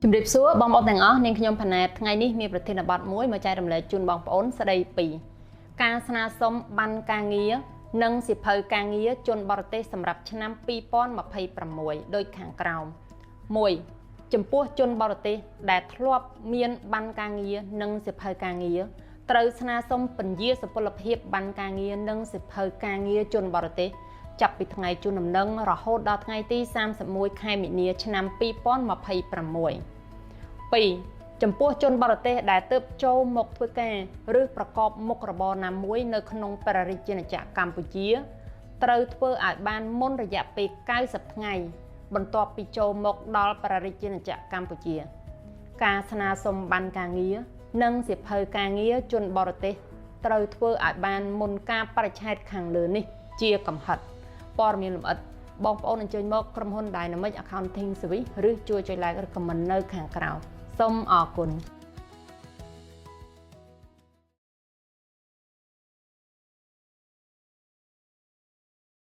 ជំរាបសួរបងប្អូនទាំងអស់នាងខ្ញុំផាណែតថ្ងៃនេះមានប្រធានបទមួយមកចែករំលែកជូនបងប្អូនស្ដីពីការស្នើសុំប័ណ្ណការងារនិងសៀវភៅការងារជនបរទេសសម្រាប់ឆ្នាំ2026ដូចខាងក្រោម 1. ចំពោះជនបរទេសដែលធ្លាប់មានប័ណ្ណការងារនិងសៀវភៅការងារត្រូវស្នើសុំពន្យាសុពលភាពប័ណ្ណការងារនិងសៀវភៅការងារជនបរទេសចាប់ពីថ្ងៃជូនដំណឹងរហូតដល់ថ្ងៃទី31ខែមីនាឆ្នាំ2026 2. ចំពោះជនបរទេសដែលទើបចូលមកធ្វើការឬប្រកបមុខរបរណាមួយនៅក្នុងព្រះរាជាណាចក្រកម្ពុជាត្រូវធ្វើឲ្យបានមុនរយៈពេល90ថ្ងៃបន្ទាប់ពីចូលមកដល់ព្រះរាជាណាចក្រកម្ពុជាការស្នើសុំប័ណ្ណការងារនិងសៀវភៅការងារជនបរទេសត្រូវធ្វើឲ្យបានមុនការបរិច្ឆេទខាងលើនេះជាកំហិតព័ត៌មានលម្អិតបងប្អូនអញ្ជើញមកក្រុមហ៊ុន Dynamic Accounting Service ឬជួយចុច like ឬ comment នៅខាងក្រោមសូមអរគុណ